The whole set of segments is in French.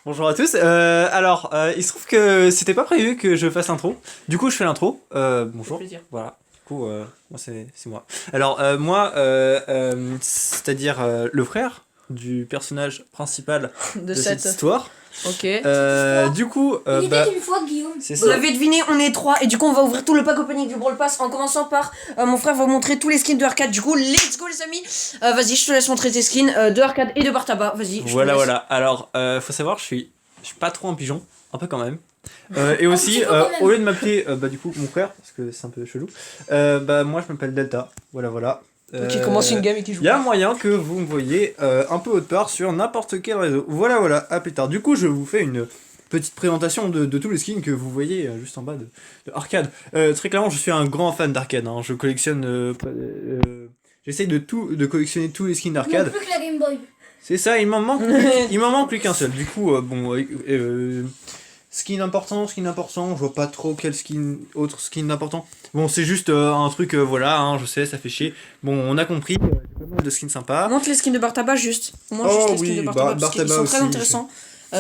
Bonjour à tous. Il se trouve que c'était pas prévu que je fasse l'intro. Du coup, je fais l'intro. Bonjour. Plaisir. Voilà. Du coup, moi c'est moi. C'est-à-dire le frère du personnage principal de cette histoire. Ok. Du coup, Il était une fois Guillaume. c'est Vous ça. l'avez deviné, on est 3 et du coup on va ouvrir tout le pack opening du Brawl Pass en commençant par mon frère va vous montrer tous les skins de arcade. Du coup, let's go les amis. Vas-y, je te laisse montrer tes skins de arcade et de bar tabac. Vas-y. je te Voilà, laisse. voilà. Alors, faut savoir, je suis pas trop un pigeon, un peu quand même. Et aussi, petit peu quand même. au lieu de m'appeler du coup mon frère, parce que c'est un peu chelou, moi je m'appelle Delta. Voilà. Qui commence une game et qui joue. Il y a moyen que vous me voyez un peu autre part sur n'importe quel réseau. Voilà, à plus tard. Du coup, je vous fais une petite présentation de tous les skins que vous voyez juste en bas de Arcade. Très clairement, je suis un grand fan d'Arcade. Hein. Je collectionne. J'essaye de collectionner tous les skins Non d'Arcade. plus que la Game Boy. C'est ça, il m'en manque plus qu'un seul. Du coup, skin important, je vois pas trop quel autre skin important. Bon, c'est juste un truc, je sais, ça fait chier. Bon, on a compris, il y a pas mal de skins sympas. Montre les skins de bar tabac juste. Montre juste les skins de bar tabac parce qu'ils sont très intéressants.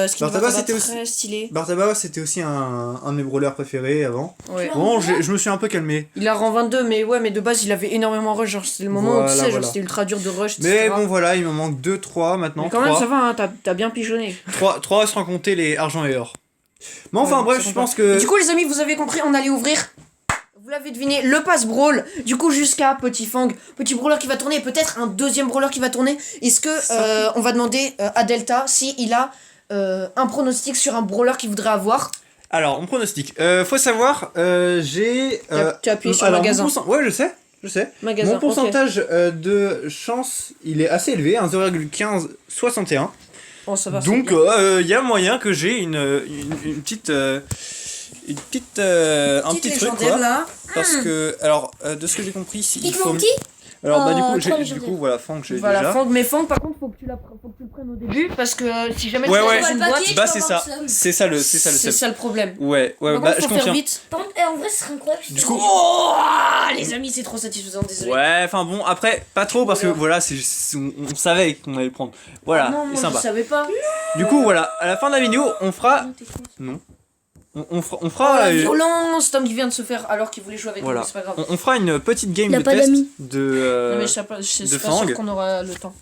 Skins de bar tabac très stylés. Bartaba, c'était aussi un de mes brawlers préférés avant. Ouais. Bon, je me suis un peu calmé. Il a rang 22, mais de base il avait énormément rush. Genre c'était le moment où tu sais, genre Voilà. c'était ultra dur de rush. Mais etc. bon, voilà, il me manque 2-3 maintenant. Mais quand même, ça va, hein, t'as bien pigeonné. 3 sans compter les argent et or. Mais enfin, Ouais, bref, ça je compte pense pas. que. Et du coup, les amis, vous avez compris, on allait ouvrir. Vous l'avez deviné, le pass brawl. Du coup, jusqu'à Petit Fang, petit brawler qui va tourner, et peut-être un deuxième brawler qui va tourner. Est-ce que on va demander à Delta si il a un pronostic sur un brawler qu'il voudrait avoir. Alors, on pronostique. Faut savoir, j'ai. Tu as appuyé sur alors, magasin. Ouais, je sais. Magasin. Mon pourcentage de chance, il est assez élevé, 1,1561. Oh, ça va. Donc, il y a moyen que j'ai un petit truc, quoi. Là. Parce que, alors, de ce que j'ai compris, il faut. Petit. Alors, trois du légendaires. coup, voilà, Fang, j'ai Voilà, déjà. Fang, mais Fang, par contre, faut que tu le prennes au début parce que si jamais Ouais, tu ouais. dans une boîte, Bah, c'est ça. C'est ça le c'est seul. ça le problème. Ouais, Par bah, contre, je faut faire confirme. vite. Par contre, en vrai, ce serait incroyable. Du coup. Oh, les amis, c'est trop satisfaisant, désolé. Ouais, enfin bon, après, pas trop parce que Alors. voilà, on savait qu'on allait le prendre. Voilà, Ah non, c'est moi, sympa. je savais pas. Du coup, voilà, à la fin de la vidéo, on fera. Non. On Oh, fera. la violence, Tom qui vient de se faire alors qu'il voulait jouer avec Voilà. nous, c'est pas grave. On fera une petite game Il a de pas test d'amis. de. Non, mais je suis de pas Fang. sûr qu'on aura le temps.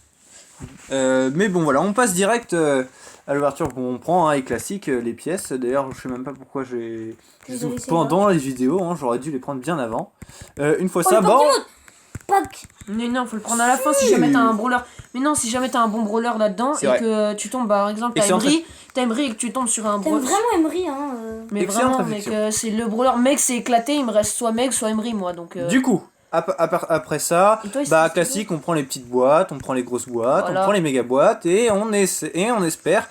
Mais bon, voilà, on passe direct à l'ouverture. Bon, on prend les classiques, les pièces. D'ailleurs, je sais même pas pourquoi j'ai. Vous avez essayé Pendant les vidéos, hein, j'aurais dû les prendre bien avant. Une fois Oh, ça, le bon. Pack. Mais non, faut le prendre à la fin si jamais t'as un brawler. Mais non, si jamais t'as un bon brawler là-dedans C'est et vrai. que tu tombes, par exemple, Et t'as c'est en Emery et que tu tombes sur un T'aimes brawler. vraiment Emery, hein. Mais Excellente vraiment, mec, réflexion. c'est le brawler. Mec, c'est éclaté, il me reste soit Meg, soit Emery, moi. Donc, Du coup, après ça, Et toi, il bah se- classique, on prend les petites boîtes, on prend les grosses boîtes, Voilà. on prend les méga boîtes et on espère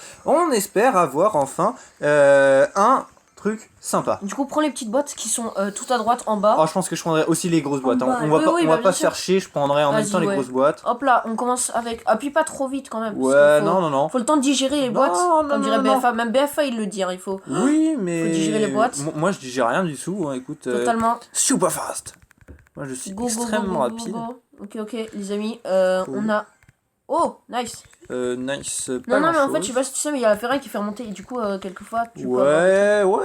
avoir enfin un truc sympa. Du coup, prends les petites boîtes qui sont tout à droite en bas. Oh, je pense que je prendrai aussi les grosses boîtes. Hein. bas. On va Oui, pas, oui, on bah, va bien pas sûr. se faire chier, je prendrai en même Vas-y, temps les ouais. grosses boîtes. Hop là, on commence avec. Appuie pas trop vite quand même. parce Ouais, qu'il faut- non. Faut le temps de digérer les Non, boîtes. non, Comme dirait non, non. BFA. Même BFA, il le dit. Hein, il faut Oui, mais. Faut digérer les boîtes. Moi, je digère rien du tout. Hein. Écoute, totalement. super fast. Moi, je suis Go, go, go, extrêmement go, go, rapide. go. Ok, les amis. On a. Oh, nice. Nice. Non, Pas mais en fait, grand-chose. je sais pas si tu sais, mais il y a la ferraille qui fait remonter. Et du coup, quelquefois, tu peux avoir- Ouais.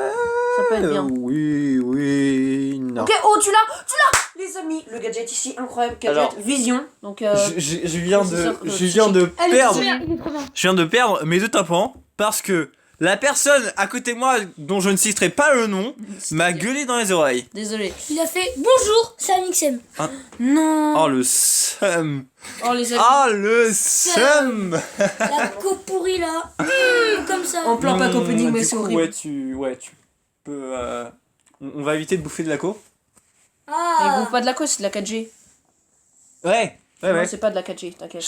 Ça peut être bien. Oui, non. Ok, oh, tu l'as, les amis. Le gadget ici, incroyable. Gadget, Alors, Vision. Donc, Je viens c'est de, sûr, je viens de Elle est perdre, trop bien, il est trop bien. je viens de perdre mes deux tapants parce que la personne à côté de moi, dont je ne citerai pas le nom, m'a gueulé dans les oreilles. Désolé. Il a fait bonjour, c'est Amixem. Non. Oh le seum. Oh, les amis. Oh le seum. La coupe pourrie là. Comme ça. En plein pack opening, mais Du c'est coup, horrible. tu peux. On va éviter de bouffer de la co. Mais Ah. bouffe pas de la cause, c'est de la 4G. Ouais. Non, c'est pas de la 4G, t'inquiète.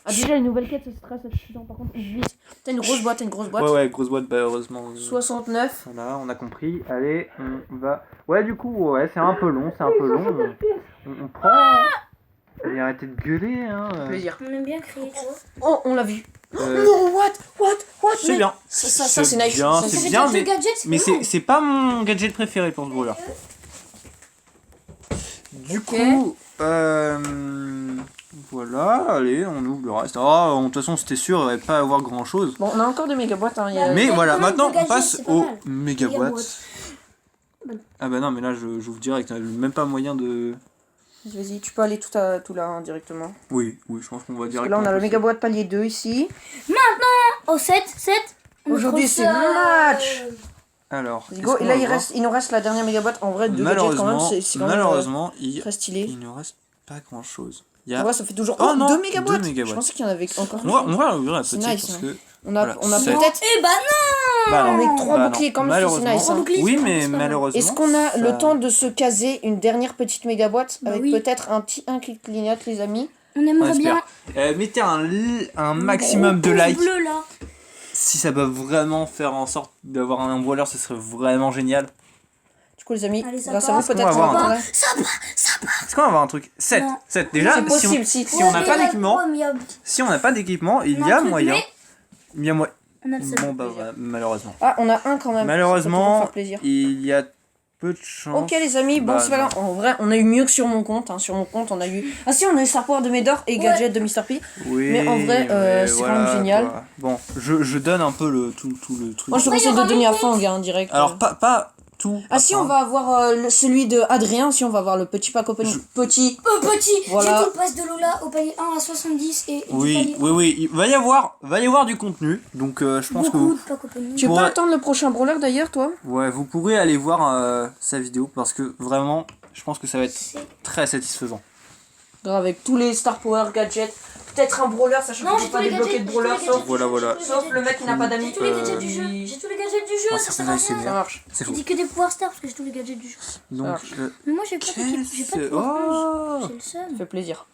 Ah, déjà, une nouvelle quête, ça sera suffisant. Par contre, vite. T'as une grosse boîte, Ouais, grosse boîte, bah heureusement. 69. Voilà, on a compris. Allez, on va. Ouais, du coup, ouais, c'est un peu long, On prend. Allez, arrêtez de gueuler, hein. Plaisir. On aime bien crier, tu vois. Oh, on l'a vu. Euh, Non, what? C'est mais- bien. Ça, c'est nice. bien, Ça, c'est Ça fait bien, quelques mais gadgets, mais non. c'est pas mon gadget préféré pour ce brawler. Du Ok. coup, Voilà, allez, on ouvre le reste. Ah, de toute façon, c'était sûr, il n'y aurait pas à avoir grand chose. Bon, on a encore des méga boîtes. Hein, Mais Il y a voilà, quand même maintenant deux on gadgets, passe c'est pas aux mal. méga boîtes. boîtes. Ah bah non, mais là j'ouvre direct, même pas moyen de. Vas-y, tu peux aller tout là hein, directement. Oui, je pense qu'on va Parce que directement. là, on a le passer. méga boîte palier 2 ici. Oh, 7. Aujourd'hui, c'est le match. Alors, Let's qu'est-ce go. qu'on Et là, va voir il nous reste la dernière méga boîte. En vrai, 2 gadgets quand même, c'est quand même malheureusement, très stylé. il ne reste pas grand chose. Il y En a... vrai, ça fait toujours. Oh non, 2 méga boîtes. 2 méga Je boîtes. pensais qu'il y en avait encore. On va ouvrir la C'est petite nice, parce hein. que. On a Voilà, sept. peut-être. Eh bah non. Bah non, Avec 3 bah boucliers, non. quand même, c'est Malheureusement. nice. Hein. boucliers, Oui, c'est mais pas mal. malheureusement. Est-ce qu'on a ça- le temps de se caser une dernière petite méga boîte Bah avec oui. peut-être un petit 1 qui clignote, les amis? On On aimerait espère. bien Mettez un maximum de pouce likes. bleu là. Si ça peut vraiment faire en sorte d'avoir un brawler, ce serait vraiment génial. Du coup, les amis, Allez, ça grâce à part. vous, peut-être On va voir on un va- Est-ce qu'on va avoir un truc 7 Non. 7 déjà, C'est possible, si on n'a pas d'équipement, Ouais, mais il y a- si on n'a pas d'équipement, il on a y a un truc, moyen. mais Il y a moyen. on a le seul. Bon bah voilà, malheureusement. Ah, on a un quand même. Ça peut toujours Malheureusement, faire plaisir. il y a peu de chance. Ok les amis, bon Bah, c'est pas grave. En vrai, on a eu mieux que sur mon compte. Hein. Sur mon compte, on a eu. Ah si, on a eu Star Power de Médor et Gadget de Mr. P. Oui, Mais en vrai, mais c'est quand même génial. quoi. Bon, je donne un peu tout le truc. Moi je te conseille de donner à Fang hein, direct. Alors pas tout. Ah si, on va avoir celui de Adrien, si on va avoir le petit pack opening. Petit. Petit, Voilà. j'ai tout le pass de Lola au palier 1 à 70 et du Oui, palier il va y avoir du contenu. Donc je pense que beaucoup vous, de pack opening. Tu veux Ouais. pas attendre le prochain brawler d'ailleurs, toi? vous pourrez aller voir sa vidéo parce que vraiment, je pense que ça va être C'est- très satisfaisant. Grave, avec tous les Star Power gadgets. Peut-être un brawler, sachant Non, qu'on j'ai peut tous pas les débloquer gadgets. de brawler, j'ai tous les sauf, gadgets, Voilà, j'ai tous voilà. les sauf gadgets. le mec qui n'a pas d'amis. J'ai tous les gadgets du jeu. il- J'ai tous les gadgets du jeu, Ah, ça c'est sert à vrai, rien. c'est Ça marche. C'est J'ai faux. dit que des pouvoirs stars parce que j'ai tous les gadgets du jeu. Donc marche. Mais moi j'ai pas d'équipe, j'ai pas de pouvoir Oh J'ai le seum. Ça fait plaisir.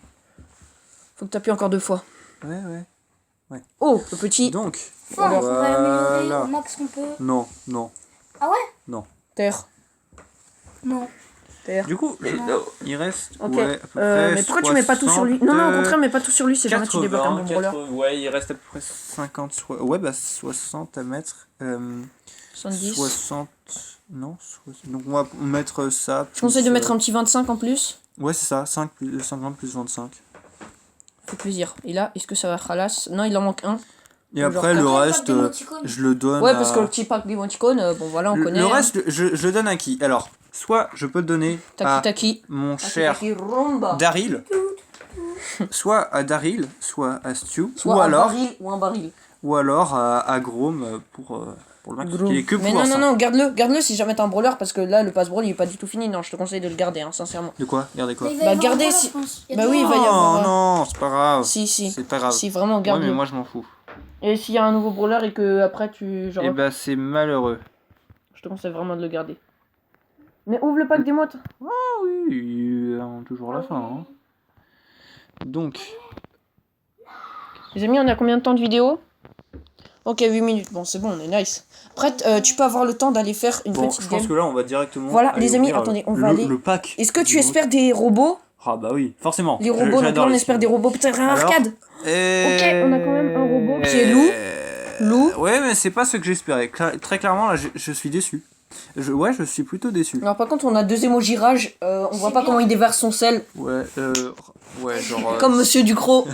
Faut que t'appuies encore 2 fois. Ouais. Oh, le petit. Donc Enfin, on va l'améliorer voilà. au max qu'on peut. Non. Ah ouais? Terre. Non. Terre. Du coup, il reste Ok. ouais, à peu près Mais pourquoi tu mets pas tout sur lui? Non, non, au contraire, mets pas tout sur lui, c'est jamais tu débloques un bon brawler. Ouais, il reste à peu près 50, ouais, bah 60 à mettre. 70. 60. Non, donc on va mettre ça. Je conseille de mettre un petit 25 en plus. Ouais, c'est ça, 50 plus 25. Fait plaisir. Et là, est-ce que ça va khalass? Non, il en manque un. Et Genre après, le quatre. reste, je le donne. Ouais, à... parce que le petit pack d'Emoticon, bon voilà, on connaît. Le hein. reste, je le donne à qui? Alors, soit je peux le donner à Taki. mon cher Taki Rumba. Daryl, soit à Daryl, soit à Stu, Soit ou un alors, baril ou un baril. à Grom pour le match. Gros. Il est que Mais pouvoir non, non, ça. non, garde-le si jamais t'as un brawler, parce que là, le pass brawl, il est pas du tout fini. Non, je te conseille de le garder, hein, sincèrement. De quoi? Regardez quoi? Mais il va y Bah, avoir gardez un brawler, si- je pense. Bah oui, il va y Oh avoir. non, c'est pas grave. Si, si. C'est pas grave. Si, vraiment, Ouais, garde-le. mais moi je m'en fous. Et s'il y a un nouveau brawler et que après tu. Genre, Et bah c'est malheureux. je te conseille vraiment de le garder. Mais ouvre le pack des mottes. Oui, toujours à la fin. Hein. Donc, Les amis, on a combien de temps de vidéo? Ok, 8 minutes. Bon, c'est bon, on est nice. Après, tu peux avoir le temps d'aller faire une bon, petite je game. pense que là on va directement. Voilà, aller les amis, ouvrir attendez, on va aller- le pack. Est-ce que tu du espères des robots? Ah bah oui, forcément. Les robots, donc là, on espère des robots. Peut-être un Alors arcade. Ok, on a quand même un robot qui est loup. Loup. Ouais, mais c'est pas ce que j'espérais. Très clairement, là, je suis déçu. Je suis plutôt déçu. Alors, par contre, on a 2 émojis rage. On voit C'est pas bien. comment il déverse son sel. Ouais, genre. Comme Monsieur Ducrot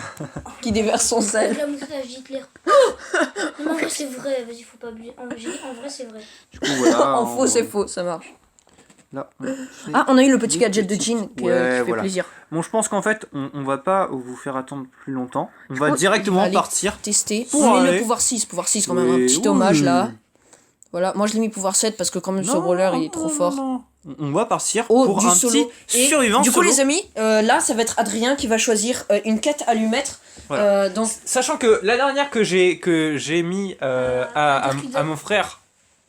qui déverse son Avec sel. la moustache d'Hitler. Non, en vrai, c'est vrai. Vas-y, faut pas abuser. En vrai, c'est vrai. Du coup, voilà. En faux, c'est faux, ça marche. Là, Ah, on a eu le petit Des gadget de petites- Jean qui Ouais, fait voilà. plaisir. Bon, je pense qu'en fait, on va pas vous faire attendre plus longtemps. On va coup, directement il va aller partir. Tester. Pour On met aller- le pouvoir 6. Pouvoir 6, quand même, un Oui, petit oui. hommage là. Voilà, moi je l'ai mis pouvoir 7 parce que quand même ce brawler il est trop fort. non. On va partir Oh, pour du un solo. petit Et survivant du coup, solo. les amis, là ça va être Adrien qui va choisir une quête à lui mettre. Voilà. Donc, Sachant que la dernière que j'ai mis à mon frère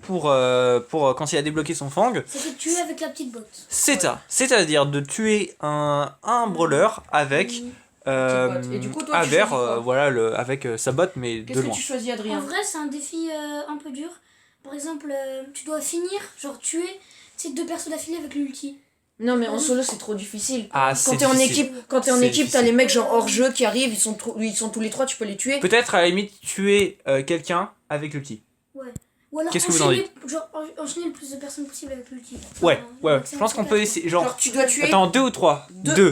pour quand il a débloqué son fang, C'était tué avec la petite botte. c'est-à-dire de tuer un brawler avec botte. Et du coup, toi, tu avec, choisis quoi voilà avec sa botte mais de qu'est-ce que loin. tu choisis, En Adrien? vrai, c'est un défi un peu dur. Par exemple, tu dois finir, genre tuer ces 2 persos d'affilée avec l'ulti. Non, mais en solo c'est trop difficile. Ah, Quand c'est t'es en difficile. équipe, quand t'es en C'est équipe, t'as difficile. les mecs genre hors jeu qui arrivent, ils sont tous les 3, tu peux les tuer. Peut-être à la limite tuer quelqu'un avec le petit. Ou alors Qu'est-ce que vous en enchaîner, genre, enchaîner le plus de personnes possible avec l'ulti. Ouais, Enfin, je pense qu'on peut essayer. Genre, Genre, tu dois tuer. attends, 2 ou 3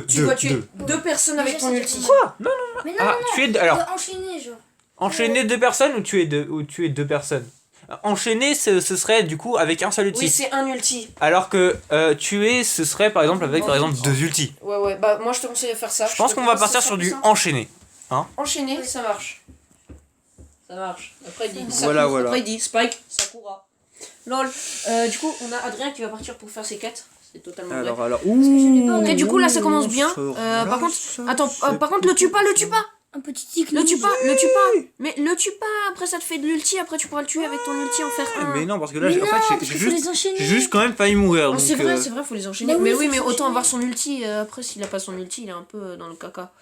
Tu dois tuer deux personnes avec ton ulti. Quoi? Non, Mais non, ah, non, tuer tu deux. Alors, dois enchaîner, genre. enchaîner 2 personnes ou tuer deux personnes? Enchaîner, ce serait du coup avec un seul ulti. Oui, c'est un ulti. Alors que tuer, ce serait par exemple avec par exemple 2 ultis. Ouais, bah moi je te conseille de faire ça. Je pense qu'on va partir sur du enchaîné. Enchaîner, ça marche. Ça marche. Après il dit Voilà, Sakura. voilà. Après il dit Spike, Sakura. Lol. Du coup, on a Adrien qui va partir pour faire ses quêtes. C'est totalement vrai. Alors, que je n'ai pas, Ok, du coup là ça commence bien. Par contre, attends, par contre le tue pas. Un petit tic. Le tue pas. Mais le tue pas. Après ça te fait de l'ulti. Après tu pourras le tuer avec ton ulti en faire un. Mais non, parce que là, Mais en non, fait, parce qu'il faut les enchaîner. j'ai juste quand même failli mourir. Oh, Donc, c'est vrai, faut les enchaîner. Bah oui, mais faut oui, mais les autant enchaîner. avoir son ulti. Après, s'il a pas son ulti, il est un peu dans le caca.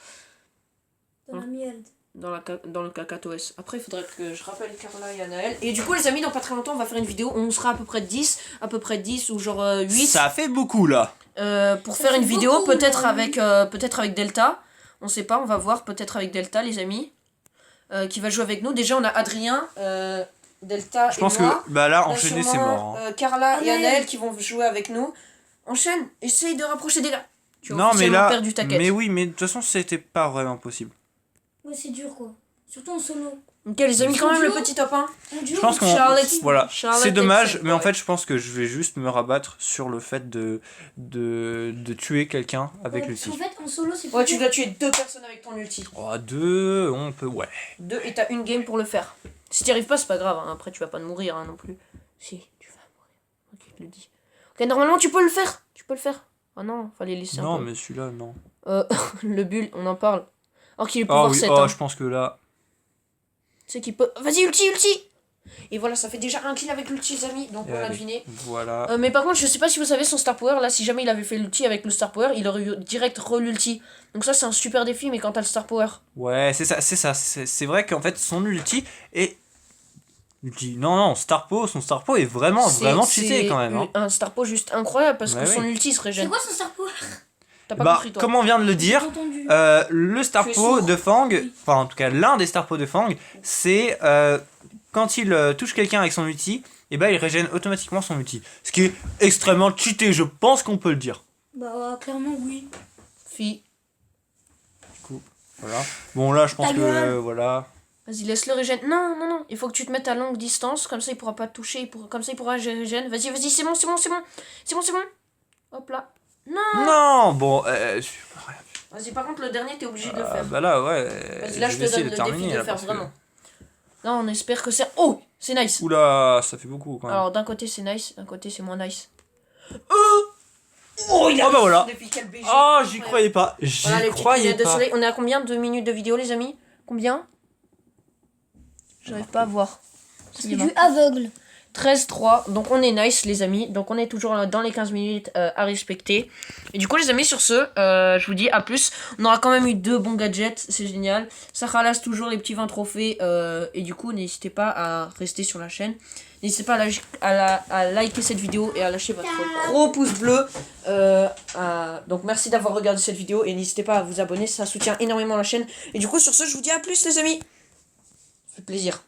Dans la merde. Dans le cacatoès. Après, il faudrait que je rappelle Carla et Anaël. Et du coup, les amis, dans pas très longtemps, on va faire une vidéo où on sera à peu près 10 ou genre 8. Ça fait beaucoup là. Pour Ça faire fait une vidéo, beaucoup, peut-être là. avec Delta. On sait pas, on va voir, peut-être avec Delta, les amis. Qui va jouer avec nous. Déjà, on a Adrien, Delta Je pense et moi. que bah là, On a enchaîner, c'est sûrement, mort. Hein. Carla et Anaël. Anaël qui vont jouer avec nous. Enchaîne, essaye de rapprocher des gars. Tu as Non, mais officiellement là. perdu ta quête. Mais oui, mais de toute façon, c'était pas vraiment possible. Ouais, c'est dur quoi. Surtout en solo. Ok, les amis, quand même, le Duo. petit top 1. En duo, Je pense qu'on. Charlotte. Voilà. Charlotte C'est dommage, Excel, mais en ouais. fait, je pense que je vais juste me rabattre sur le fait de tuer quelqu'un avec ouais, l'ulti. parce qu'en fait, en solo, c'est Ouais, plus tu dur. dois tuer 2 personnes avec ton ulti. Oh, 2, on peut. Ouais. 2 et t'as une game pour le faire. Si t'y arrives pas, c'est pas grave. Hein. Après, tu vas pas mourir non plus. Si, tu vas mourir. Ok, je le dis. Ok, normalement, tu peux le faire. Ah non, fallait laisser Non, un peu. mais celui-là, non. Le bull, on en parle. Or qu'il est Oh pouvoir oui, 7. oh, hein. je pense que là. Tu sais qu'il peut. Vas-y, ulti. Et voilà, ça fait déjà un kill avec l'ulti, les amis. Donc on l'a Allez, deviné. Voilà. Mais par contre, je sais pas si vous savez son Star Power. Là, si jamais il avait fait l'ulti avec le Star Power, il aurait eu direct re-l'ulti. Donc ça, c'est un super défi, mais quand t'as le Star Power. Ouais, c'est ça. C'est vrai qu'en fait, son ulti est. Non, son Star Po est vraiment cheaté quand même. Hein. Un Star Power juste incroyable parce Bah que oui. son ulti se C'est régène. quoi son star power? T'as pas Bah, compris, toi. comme on vient de le J'ai dire, pas entendu. le Star Tu es Po sourd. de Fang, Oui. enfin en tout cas l'un des Star Po de Fang, c'est quand il touche quelqu'un avec son ulti, et bah il régène automatiquement son ulti. Ce qui est extrêmement cheaté, je pense qu'on peut le dire. Bah, clairement, oui. Fille. Voilà. Bon là je pense Ta que gueule. voilà. Vas-y, laisse-le régène. Non. Il faut que tu te mettes à longue distance. Comme ça, il pourra pas te toucher. Comme ça, il pourra régène. Vas-y, c'est bon. Hop là. Non. Non, bon, Vas-y, par contre, le dernier, t'es obligé de le faire. bah là ouais. Vas-y, là, je vais te essayer donne le terminer, défi de là, le faire parce que- vraiment. Là, on espère que c'est. Oh, c'est nice. Oula, ça fait beaucoup quand même. Alors, d'un côté, c'est nice. D'un côté, c'est moins nice. Oh, il a Oh bah voilà. depuis quel BG. Oh, j'y croyais pas. J'y Voilà, les petites croyais lunettes de pas. soleil. On est à combien de minutes de vidéo, les amis? Combien? J'arrive pas à voir. C'est du aveugle. 13-3, donc on est nice les amis, donc on est toujours dans les 15 minutes à respecter. Et du coup les amis sur ce, je vous dis à plus. On aura quand même eu 2 bons gadgets, c'est génial. Ça ralasse toujours les petits 20 trophées et du coup n'hésitez pas à rester sur la chaîne. N'hésitez pas à liker cette vidéo et à lâcher votre gros pouce bleu. Donc merci d'avoir regardé cette vidéo et n'hésitez pas à vous abonner, ça soutient énormément la chaîne. Et du coup sur ce je vous dis à plus les amis. Ça fait plaisir.